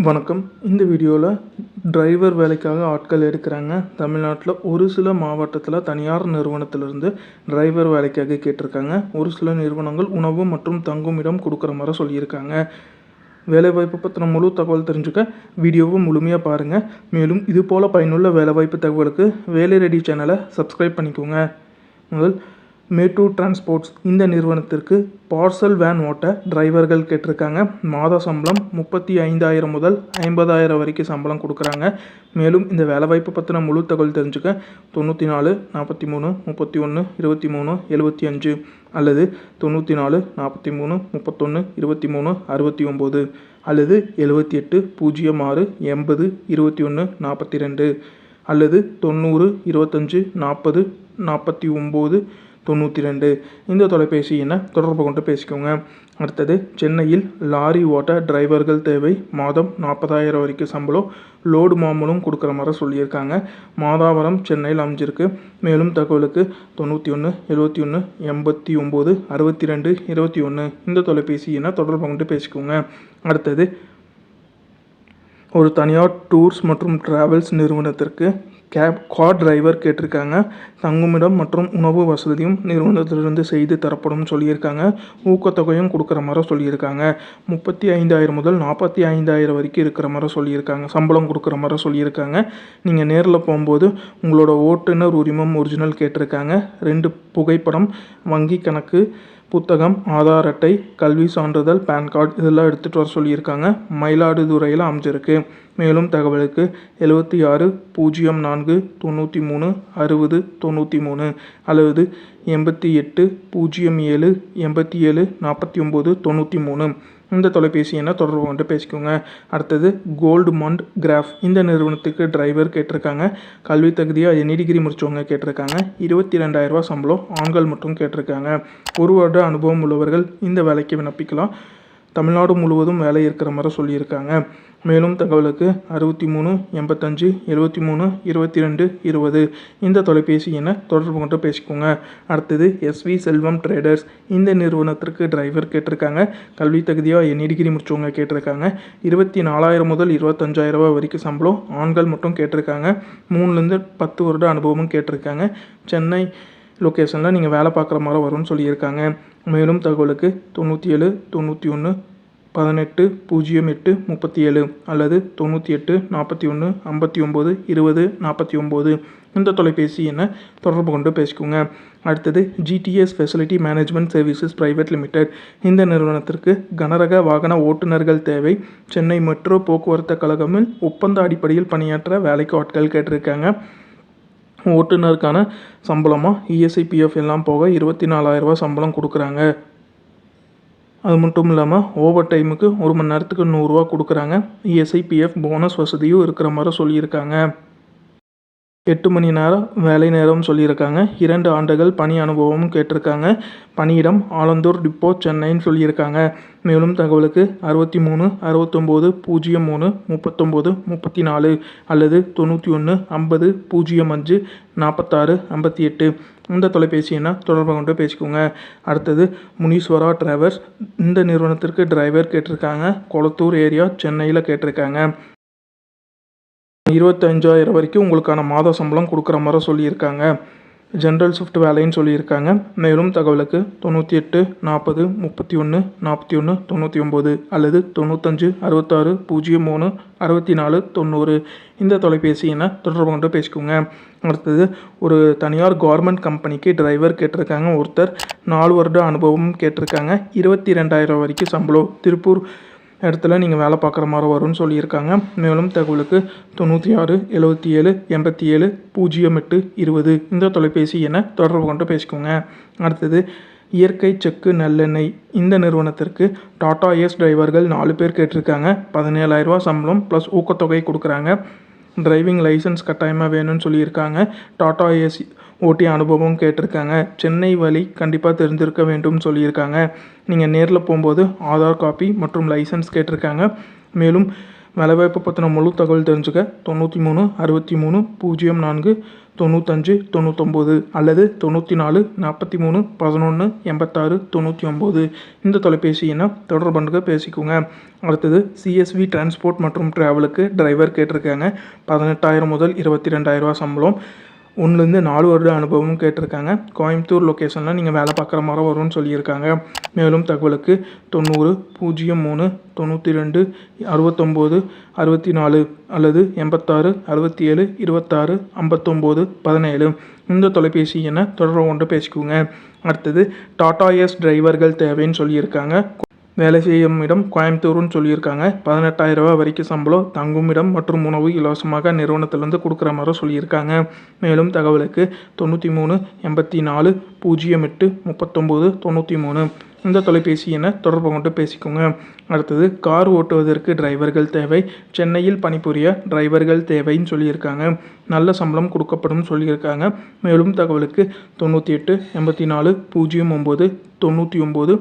வணக்கம். இந்த வீடியோவில் டிரைவர் வேலைக்காக ஆட்கள் எடுக்கிறாங்க. தமிழ்நாட்டில் ஒரு சில மாவட்டத்தில் தனியார் நிறுவனத்திலிருந்து டிரைவர் வேலைக்காக கேட்டிருக்காங்க. ஒரு சில நிறுவனங்கள் உணவு மற்றும் தங்குமிடம் கொடுக்குற மாதிரி சொல்லியிருக்காங்க. வேலைவாய்ப்பு பற்றின முழு தகவல் தெரிஞ்சுக்க வீடியோவை முழுமையாக பாருங்கள். மேலும் இது போல் பயனுள்ள வேலைவாய்ப்பு தகவலுக்கு வேலை ரெடி சேனலை சப்ஸ்கிரைப் பண்ணிக்கோங்க. முதல் மேட்டூர் டிரான்ஸ்போர்ட்ஸ் இந்த நிறுவனத்திற்கு பார்சல் வேன் ஓட்ட டிரைவர்கள் கேட்டிருக்காங்க. மாத சம்பளம் 35,000 முதல் 50,000 வரைக்கும் சம்பளம் கொடுக்குறாங்க. மேலும் இந்த வேலைவாய்ப்பு பற்றின முழு தகவல் தெரிஞ்சுக்க 94 43 31 23 75 அல்லது 94 43 31 23 69 அல்லது 78 06 80 21 42 அல்லது 90 25 40 49 92 இந்த தொலைபேசி எண்ணை தொடர்பு கொண்டு பேசிக்கோங்க. அடுத்தது சென்னையில் லாரி ஓட்ட டிரைவர்கள் தேவை. மாதம் 40,000 வரைக்கும் சம்பளம், லோடு மாமூலும் கொடுக்குற மாதிரி சொல்லியிருக்காங்க. மாதாவரம் சென்னையில் அமைஞ்சிருக்கு. மேலும் தகவலுக்கு 91 71 89 62 21 இந்த தொலைபேசி எண்ணை தொடர்பு கொண்டு பேசிக்கோங்க. அடுத்தது ஒரு தனியார் டூர்ஸ் மற்றும் டிராவல்ஸ் நிறுவனத்திற்கு கார் டிரைவர் கேட்டிருக்காங்க. தங்குமிடம் மற்றும் உணவு வசதியும் நிறுவனத்திலிருந்து செய்து தரப்படும் சொல்லியிருக்காங்க. ஊக்கத்தொகையும் கொடுக்குற மாதிரி சொல்லியிருக்காங்க. 35,000 முதல் 45,000 வரைக்கும் இருக்கிற மாதிரி சொல்லியிருக்காங்க. சம்பளம் கொடுக்குற மாதிரி சொல்லியிருக்காங்க. நீங்கள் நேரில் போகும்போது உங்களோட ஓட்டுநர் உரிமம் ஒரிஜினல் கேட்டிருக்காங்க. 2 புகைப்படம், வங்கி கணக்கு புத்தகம், ஆதார் அட்டை, கல்வி சான்றிதழ், பேன் கார்டு இதெல்லாம் எடுத்துகிட்டு வர சொல்லியிருக்காங்க. மயிலாடுதுறையில் அமைஞ்சிருக்கு. மேலும் தகவலுக்கு 76 04 93 60 93 அல்லது 88 07 87 49 93 இந்த தொலைபேசி எண்ணை தொடர்பு கொண்டு பேசிக்கோங்க. அடுத்தது கோல்ட்மண்ட் கிராஃப் இந்த நிறுவனத்துக்கு டிரைவர் கேட்டிருக்காங்க. கல்வி தகுதியாக எனி டிகிரி முடித்தவங்க கேட்டிருக்காங்க. 22,000 சம்பளம், ஆண்கள் மட்டும் கேட்டிருக்காங்க. 1 வருட அனுபவம் உள்ளவர்கள் இந்த வேலைக்கு விண்ணப்பிக்கலாம். தமிழ்நாடு முழுவதும் வேலை இருக்கிற மாதிரி சொல்லியிருக்காங்க. மேலும் தகவலுக்கு 63 85 73 22 20 இந்த தொலைபேசி எண்ணை தொடர்பு கொண்டு பேசிக்கோங்க. அடுத்தது SV செல்வம் ட்ரேடர்ஸ் இந்த நிறுவனத்திற்கு டிரைவர் கேட்டிருக்காங்க. கல்வி தகுதியாக எனி டிகிரி முடிச்சவங்க கேட்டிருக்காங்க. 24,000 முதல் 25,000 வரைக்கும் சம்பளம், ஆண்கள் மட்டும் கேட்டிருக்காங்க. 3லேருந்து 10 வருட அனுபவமும் கேட்டிருக்காங்க. சென்னை லொக்கேஷனில் நீங்கள் வேலை பார்க்குற மாதிரி வரும்னு சொல்லியிருக்காங்க. மேலும் தகவலுக்கு 97 91 18 08 37 அல்லது 98 41 59 20 49 இந்த தொலைபேசி எண்ணை தொடர்பு கொண்டு பேசிக்கோங்க. அடுத்தது GTS facility management services private limited இந்த நிறுவனத்திற்கு கனரக வாகன ஓட்டுநர்கள் தேவை. சென்னை மெட்ரோ போக்குவரத்து கழகமில் ஒப்பந்த அடிப்படையில் பணியாற்ற வேலைக்கு ஆட்கள் கேட்டிருக்காங்க. ஓட்டுநருக்கான சம்பளமாக ESI PF எல்லாம் போக 24,000 சம்பளம் கொடுக்குறாங்க. அது மட்டும் இல்லாமல் ஓவர் டைமுக்கு 1 மணி நேரத்துக்கு 100 ரூபா கொடுக்குறாங்க. ESI PF போனஸ் வசதியும் இருக்கிற மாதிரி சொல்லியிருக்காங்க. 8 மணி நேரம் வேலை நேரம் சொல்லியிருக்காங்க. 2 ஆண்டுகள் பணி அனுபவமும் கேட்டிருக்காங்க. பணியிடம் ஆலந்தூர் டிப்போ சென்னைன்னு சொல்லியிருக்காங்க. மேலும் தகவலுக்கு 63 69 03 39 34 அல்லது 91 50 05 46 58 இந்த தொலைபேசி எண்ணை தொடர்பு கொண்டு பேசிக்கோங்க. அடுத்தது முனீஸ்வரா டிராவல்ஸ் இந்த நிறுவனத்திற்கு டிரைவர் கேட்டிருக்காங்க. கொளத்தூர் ஏரியா சென்னையில் கேட்டிருக்காங்க. 25,000 வரைக்கும் உங்களுக்கான மாத சம்பளம் கொடுக்குற மாதிரி சொல்லியிருக்காங்க. ஜென்ரல் ஷிஃப்ட் வேலைன்னு சொல்லியிருக்காங்க. மேலும் தகவலுக்கு 98 40 31 41 99 அல்லது 95 66 03 64 90 இந்த தொலைபேசி எண்ணை தொடர்பு கொண்டு பேசிக்கோங்க. அடுத்தது ஒரு தனியார் கவர்மெண்ட் கம்பெனிக்கு டிரைவர் கேட்டிருக்காங்க. ஒருத்தர் 4 வருட அனுபவம் கேட்டிருக்காங்க. 22,000 வரைக்கும் சம்பளம், திருப்பூர் இடத்துல நீங்கள் வேலை பார்க்குற மாதிரி வரும்னு சொல்லியிருக்காங்க. மேலும் தகவலுக்கு 96 77 87 08 20 இந்த தொலைபேசி எண்ணை தொடர்பு கொண்டு பேசிக்கோங்க. அடுத்தது இயற்கை செக்கு நல்லெண்ணெய் இந்த நிறுவனத்திற்கு டாடா ஏஸ் டிரைவர்கள் 4 பேர் கேட்டிருக்காங்க. 17,000 சம்பளம் ப்ளஸ் ஊக்கத்தொகை கொடுக்குறாங்க. டிரைவிங் லைசன்ஸ் கட்டாயமாக வேணும்னு சொல்லியிருக்காங்க. டாடா ஏஸ் ஓட்டி அனுபவம் கேட்டிருக்காங்க. சென்னை வழி கண்டிப்பாக தெரிஞ்சிருக்க வேண்டும் சொல்லியிருக்காங்க. நீங்கள் நேரில் போகும்போது ஆதார் காப்பி மற்றும் லைசன்ஸ் கேட்டிருக்காங்க. மேலும் வேலைவாய்ப்பு பற்றின முழு தகவல் தெரிஞ்சுக்க 93 63 04 95 99 அல்லது 94 43 11 86 99 இந்த தொலைபேசி எண்ணை தொடர்பு பண்ணுங்க, பேசிக்கோங்க. அடுத்தது சிஎஸ்வி டிரான்ஸ்போர்ட் மற்றும் டிராவலுக்கு டிரைவர் கேட்டிருக்காங்க. 18,000 முதல் 22,000 ரூபா சம்பளம், 1லேருந்து 4 வருட அனுபவம் கேட்டிருக்காங்க. கோயம்புத்தூர் லொக்கேஷனில் நீங்கள் வேலை பார்க்குற மாதிரி வரும்னு சொல்லியிருக்காங்க. மேலும் தகவலுக்கு 90 03 92 69 64 அல்லது 86 67 26 59 17 இந்த தொலைபேசி எண்ணை தொடர்பு கொண்டு பேசிக்கோங்க. அடுத்தது டாடா ஏஸ் டிரைவர்கள் தேவைன்னு சொல்லியிருக்காங்க. வேலை செய்யும் இடம் கோயம்புத்தூர்னு சொல்லியிருக்காங்க. 18,000 ரூபா வரைக்கும் சம்பளம், தங்கும் இடம் மற்றும் உணவு இலவசமாக நிறுவனத்திலேருந்து கொடுக்குற மாதிரி சொல்லியிருக்காங்க. மேலும் தகவலுக்கு 93 84 08 39 93 இந்த தொலைபேசி எண்ணை தொடர்பு கொண்டு பேசிக்கோங்க. அடுத்தது கார் ஓட்டுவதற்கு டிரைவர்கள் தேவை, சென்னையில் பணிபுரிய டிரைவர்கள் தேவைன்னு சொல்லியிருக்காங்க. நல்ல சம்பளம் கொடுக்கப்படும் சொல்லியிருக்காங்க. மேலும் தகவலுக்கு 98 84 09 99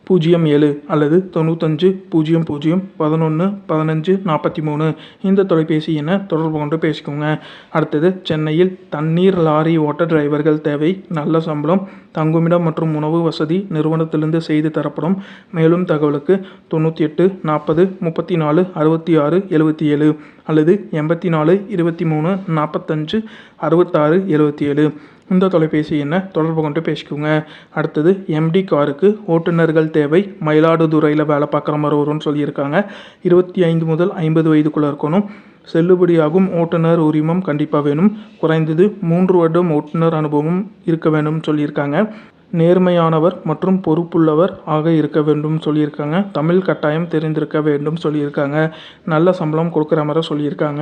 07 அல்லது 95 00 11 15 43 இந்த தொலைபேசி எண்ணை தொடர்பு கொண்டு பேசிக்கோங்க. அடுத்தது சென்னையில் தண்ணீர் லாரி ஓட்ட டிரைவர்கள் தேவை, நல்ல சம்பளம், தங்குமிடம் மற்றும் உணவு வசதி நிறுவனத்திலிருந்து செய்து தரப்படும். மேலும் தகவலுக்கு 98 40 34 66 77 அல்லது 84 23 45 66 77 இந்த தொலைபேசி எண்ணை தொடர்பு கொண்டு பேசிக்கோங்க. அடுத்தது எம்டி காருக்கு ஓட்டுநர்கள் தேவை, மயிலாடுதுறையில் வேலை பார்க்குற மாதிரி வரும்னு சொல்லியிருக்காங்க. 25 முதல் 50 வயதுக்குள்ளே இருக்கணும். செல்லுபடியாகும் ஓட்டுநர் உரிமம் கண்டிப்பாக வேணும். குறைந்தது 3 வருடம் ஓட்டுநர் அனுபவம் இருக்க வேண்டும் சொல்லியிருக்காங்க. நேர்மையானவர் மற்றும் பொறுப்புள்ளவர் ஆக இருக்க வேண்டும் சொல்லியிருக்காங்க. தமிழ் கட்டாயம் தெரிந்திருக்க வேண்டும் சொல்லியிருக்காங்க. நல்ல சம்பளம் கொடுக்குற மாதிரி சொல்லியிருக்காங்க.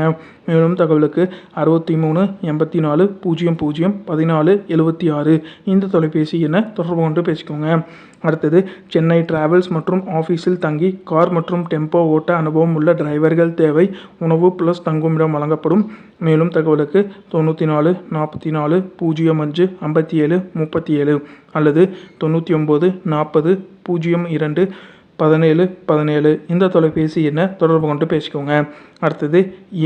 மேலும் தகவலுக்கு 63 84 00 14 76 இந்த தொலைபேசி எண்ணை தொடர்பு கொண்டு பேசிக்கோங்க. அடுத்தது சென்னை டிராவல்ஸ் மற்றும் ஆஃபீஸில் தங்கி கார் மற்றும் டெம்போ ஓட்ட அனுபவம் உள்ள டிரைவர்கள் தேவை, உணவு ப்ளஸ் தங்குமிடம் வழங்கப்படும். மேலும் தகவலுக்கு 94 44 05 57 37 அல்லது 99 40 02 17 17 இந்த தொலைபேசி எண்ணை தொடர்பு கொண்டு பேசிக்கோங்க. அடுத்தது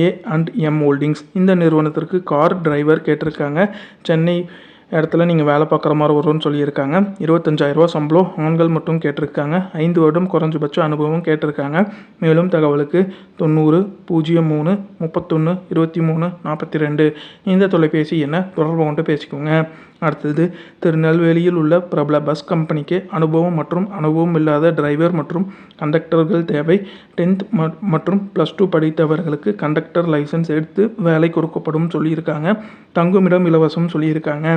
A&M ஹோல்டிங்ஸ் இந்த நிறுவனத்திற்கு கார் டிரைவர் கேட்டிருக்காங்க. சென்னை இடத்துல நீங்கள் வேலை பார்க்குற மாதிரி வரும்னு சொல்லியிருக்காங்க. 25,000 ரூபா சம்பளம், ஆண்கள் மட்டும் கேட்டிருக்காங்க. 5 வருடம் குறைஞ்சபட்ச அனுபவம் கேட்டிருக்காங்க. மேலும் தகவலுக்கு 90 03 31 23 42 இந்த தொலைபேசி எண்ணை தொடர்பு கொண்டு பேசிக்கோங்க. அடுத்தது திருநெல்வேலியில் உள்ள பிரபல பஸ் கம்பெனிக்கு அனுபவம் மற்றும் அனுபவம் இல்லாத டிரைவர் மற்றும் கண்டக்டர்கள் தேவை. 10th மற்றும் +2 படித்தவர்களுக்கு கண்டக்டர் லைசன்ஸ் எடுத்து வேலை கொடுக்கப்படும் சொல்லியிருக்காங்க. தங்குமிடம் இலவசம் சொல்லியிருக்காங்க.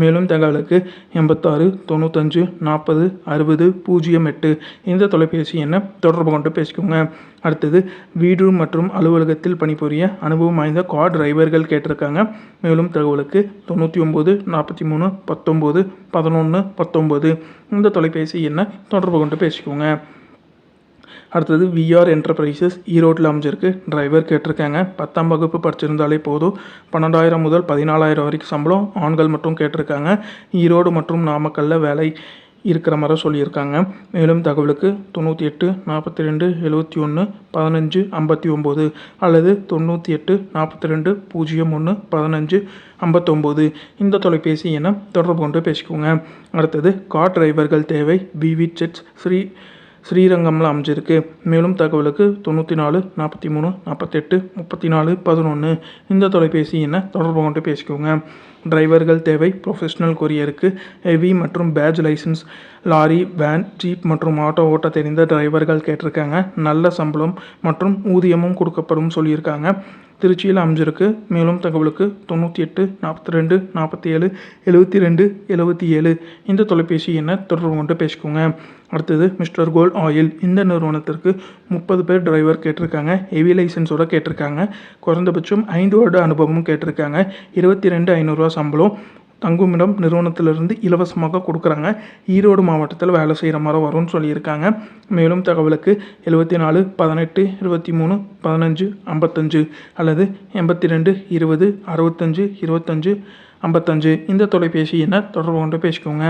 மேலும் தகவலுக்கு 86 95 40 60 08 இந்த தொலைபேசி எண்ணை தொடர்பு கொண்டு பேசிக்கோங்க. அடுத்தது வீடு மற்றும் அலுவலகத்தில் பணிபுரிய அனுபவம் வாய்ந்த கார் டிரைவர்கள் கேட்டிருக்காங்க. மேலும் தகவலுக்கு 99 43 19 11 19 இந்த தொலைபேசி எண்ணை தொடர்பு கொண்டு பேசிக்கோங்க. அடுத்தது விஆர் என்டர்பிரைசஸ் ஈரோட்டில் அமைஞ்சிருக்கு. டிரைவர் கேட்டிருக்காங்க. 10ஆம் வகுப்பு படிச்சிருந்தாலே போதும். 12,000 முதல் 14,000 வரைக்கும் சம்பளம், ஆண்கள் மட்டும் கேட்டிருக்காங்க. ஈரோடு மற்றும் நாமக்கல்லில் வேலை இருக்கிற மாதிரி சொல்லியிருக்காங்க. மேலும் தகவலுக்கு 98 42 71 15 59 அல்லது 98 42 01 15 59 இந்த தொலைபேசி எண்ணை தொடர்பு கொண்டு பேசிக்கோங்க. அடுத்தது கார் டிரைவர்கள் தேவை, பிவி செட்ஸ் ஸ்ரீரங்கமில் அமைஞ்சிருக்கு. மேலும் தகவலுக்கு 94 43 48 34 11 இந்த தொலைபேசி எண்ணை தொடர்பு கொண்டு பேசிக்கோங்க. டிரைவர்கள் தேவை, ப்ரொஃபஷனல் கொரியருக்கு ஹெவி மற்றும் badge licence, lorry van jeep மற்றும் ஆட்டோ ஓட்ட தெரிந்த டிரைவர்கள் கேட்டிருக்காங்க. நல்ல சம்பளம் மற்றும் ஊதியமும் கொடுக்கப்படும் சொல்லியிருக்காங்க. திருச்சியில் அமைஞ்சிருக்கு. மேலும் தகவலுக்கு 98 42 47 72 77 இந்த தொலைபேசி எண்ணை தொடர்பு கொண்டு பேசிக்கோங்க. அடுத்தது மிஸ்டர் கோல்ட் ஆயில் இந்த நிறுவனத்திற்கு 30 பேர் டிரைவர் கேட்டிருக்காங்க. ஹெவி லைசன்ஸோட கேட்டிருக்காங்க. குறைந்தபட்சம் 5 வருட அனுபவமும் கேட்டிருக்காங்க. 22,500 ரூபா சம்பளம், தங்குமிடம் நிறுவனத்திலிருந்து இலவசமாக கொடுக்குறாங்க. ஈரோடு மாவட்டத்தில் வேலை செய்கிற மாதிரி வரும்னு சொல்லியிருக்காங்க. மேலும் தகவலுக்கு 74 18 23 15 55 அல்லது 82 20 65 25 55 இந்த தொலைபேசி எண்ணை தொடர்பு கொண்டு பேசிக்கோங்க.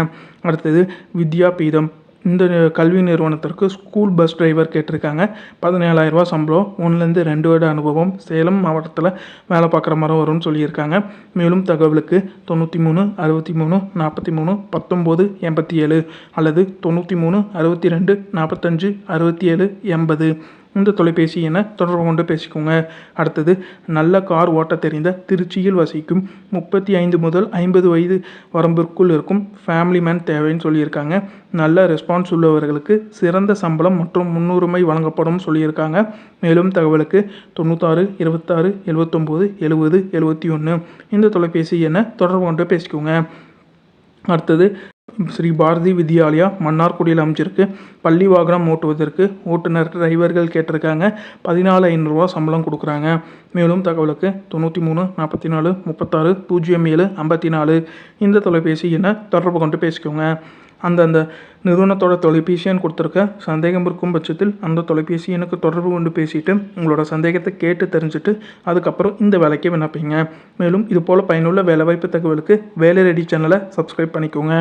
அடுத்தது வித்யா பீதம் இந்த கல்வி நிறுவனத்திற்கு ஸ்கூல் பஸ் டிரைவர் கேட்டிருக்காங்க. 17,000 ரூபா சம்பளம், 1லேருந்து 2 வருட அனுபவம், சேலம் மாவட்டத்தில் வேலை பார்க்குற மாதிரி வரும்னு சொல்லியிருக்காங்க. மேலும் தகவலுக்கு 93 63 43 19 87 அல்லது 93 62 45 67 80 இந்த தொலைபேசி எண்ணை தொடர்பு கொண்டு பேசிக்கோங்க. அடுத்தது, நல்ல கார் ஓட்ட தெரிந்த திருச்சியில் வசிக்கும் 35 முதல் 50 வயது வரம்பிற்குள் இருக்கும் ஃபேமிலி மேன் தேவைன்னு சொல்லியிருக்காங்க. நல்ல ரெஸ்பான்ஸ் உள்ளவர்களுக்கு சிறந்த சம்பளம் மற்றும் முன்னுரிமை வழங்கப்படும் சொல்லியிருக்காங்க. மேலும் தகவலுக்கு 96 26 79 70 71 இந்த தொலைபேசி எண்ணை தொடர்பு கொண்டு பேசிக்கோங்க. அடுத்தது, ஸ்ரீ பாரதி வித்யாலயா மன்னார்குடியில் அமைச்சிருக்கு. பள்ளி வாகனம் ஓட்டுவதற்கு ஓட்டுநர் டிரைவர்கள் கேட்டிருக்காங்க. 14,500 ரூபா சம்பளம் கொடுக்குறாங்க. மேலும் தகவலுக்கு 93 44 36 07 54 இந்த தொலைபேசி எண்ணை தொடர்பு கொண்டு பேசிக்கோங்க. அந்தந்த நிறுவனத்தோட தொலைபேசி எண் கொடுத்துருக்க. சந்தேகம் இருக்கும் பட்சத்தில் அந்த தொலைபேசி எண்ணுக்கு தொடர்பு கொண்டு பேசிட்டு உங்களோட சந்தேகத்தை கேட்டு தெரிஞ்சுட்டு அதுக்கப்புறம் இந்த வேலைக்கு விண்ணப்பிங்க. மேலும் இது போல் பயனுள்ள வேலைவாய்ப்பு தகவலுக்கு வேலை ரெடி சேனலை சப்ஸ்கிரைப் பண்ணிக்கோங்க.